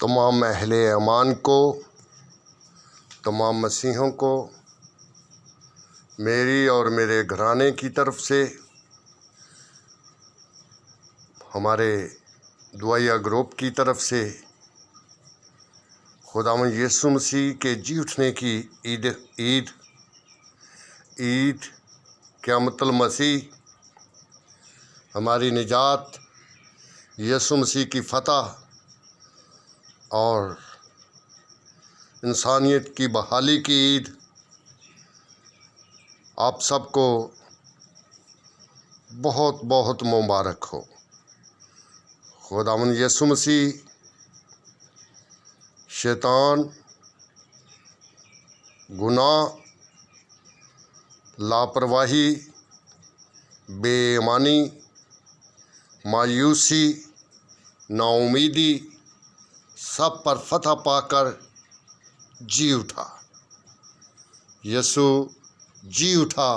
तमाम अहले ईमान को, तमाम मसीहों को मेरी और मेरे घराने की तरफ से, हमारे दुआया ग्रुप की तरफ से खुदावंद यीशु मसीह के जी उठने की ईद क़यामतुल मसीह, हमारी निजात, यीशु मसीह की फ़तह और इंसानियत की बहाली की ईद आप सबको बहुत बहुत मुबारक हो। खुदावंद यीशु मसीह शैतान, गुनाह, लापरवाही, बेईमानी, मायूसी, नाउमीदी सब पर फतह पाकर जी उठा। यीशु जी उठा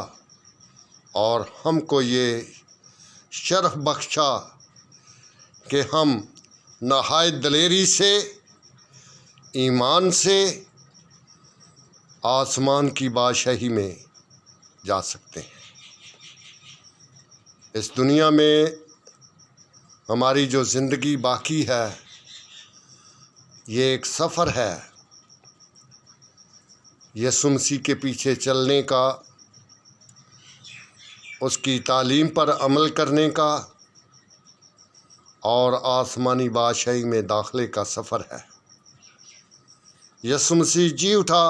और हमको ये शरफ बख्शा कि हम नहायत दिलेरी से, ईमान से आसमान की बादशाही में जा सकते हैं। इस दुनिया में हमारी जो ज़िंदगी बाकी है, ये एक सफ़र है यीशु मसीह के पीछे चलने का, उसकी तालीम पर अमल करने का और आसमानी बादशाही में दाखिले का सफ़र है। यीशु मसीह जी उठा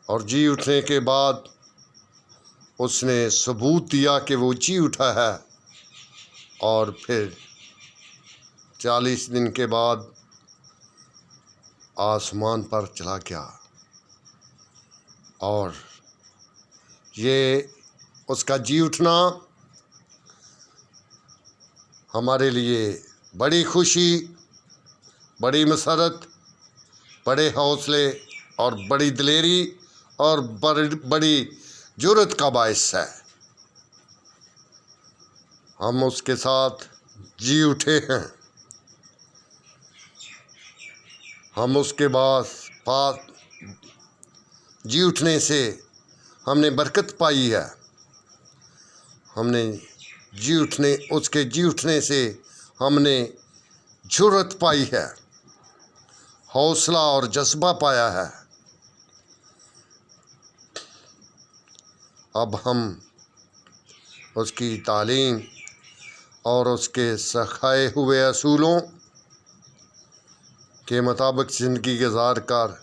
और जी उठने के बाद उसने सबूत दिया कि वो जी उठा है और फिर 40 दिन के बाद आसमान पर चला गया। और ये उसका जी उठना हमारे लिए बड़ी खुशी, बड़ी मसरत, बड़े हौसले और बड़ी दिलेरी और बड़ी जुर्रत का बायस है। हम उसके साथ जी उठे हैं। हम उसके पास जी उठने से हमने बरकत पाई है। हमने उसके जी उठने से हमने जुर्रत पाई है, हौसला और जज्बा पाया है। अब हम उसकी तालीम और उसके सिखाए हुए असूलों के मुताबिक ज़िंदगी गुजार कर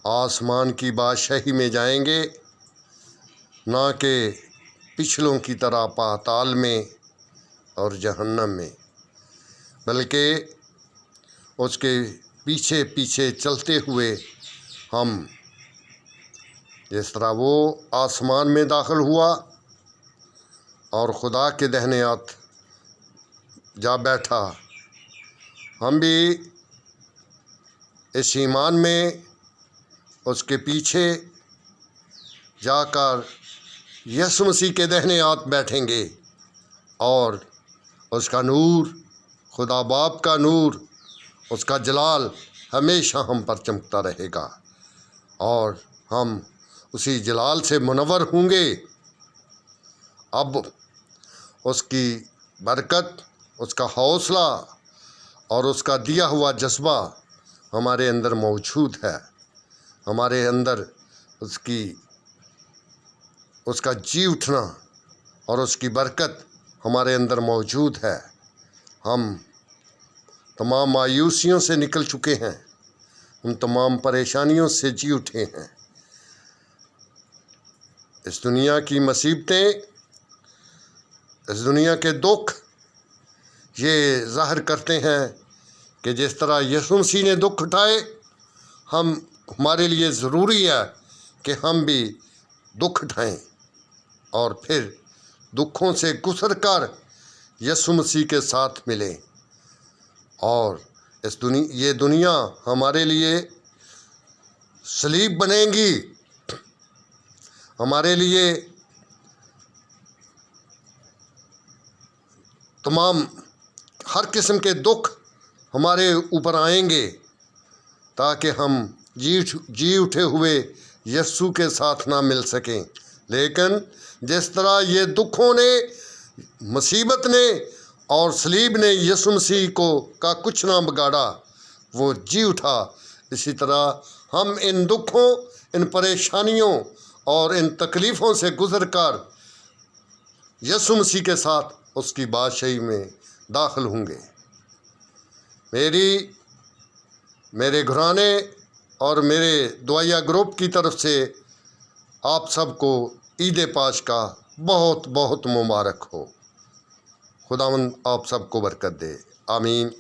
आसमान की बादशाही में जाएंगे, ना कि पिछलों की तरह पाताल में और जहन्नम में, बल्कि उसके पीछे पीछे चलते हुए हम जिस तरह वो आसमान में दाखिल हुआ और खुदा के दाहिने हाथ जा बैठा, हम भी इस ईमान में उसके पीछे जाकर यीशु मसीह के दाहिने हाथ बैठेंगे और उसका नूर, खुदा बाप का नूर, उसका जलाल हमेशा हम पर चमकता रहेगा और हम उसी जलाल से मुनव्वर होंगे। अब उसकी बरकत, उसका हौसला और उसका दिया हुआ जज्बा हमारे अंदर मौजूद है। हमारे अंदर उसका जी उठना और उसकी बरकत हमारे अंदर मौजूद है। हम तमाम मायूसियों से निकल चुके हैं, हम तमाम परेशानियों से जी उठे हैं। इस दुनिया की मुसीबतें, इस दुनिया के दुख ये ज़ाहिर करते हैं कि जिस तरह यीशु मसीह ने दुख उठाए, हमारे लिए ज़रूरी है कि हम भी दुख उठाएं और फिर दुखों से गुज़र कर यीशु मसीह के साथ मिलें। और ये दुनिया हमारे लिए सलीब बनेगी, हमारे लिए तमाम हर किस्म के दुख हमारे ऊपर आएंगे ताकि हम जी उठे हुए यीशु के साथ ना मिल सकें। लेकिन जिस तरह ये दुखों ने, मुसीबत ने और सलीब ने यीशु मसीह को का कुछ ना बिगाड़ा, वो जी उठा, इसी तरह हम इन दुखों, इन परेशानियों और इन तकलीफ़ों से गुज़र कर यीशु मसीह के साथ उसकी बादशाही में दाखिल होंगे। मेरे घराने और मेरे दुआया ग्रुप की तरफ से आप सबको ईद पाश का बहुत बहुत मुबारक हो। खुदावंद आप सबको बरकत दे। आमीन।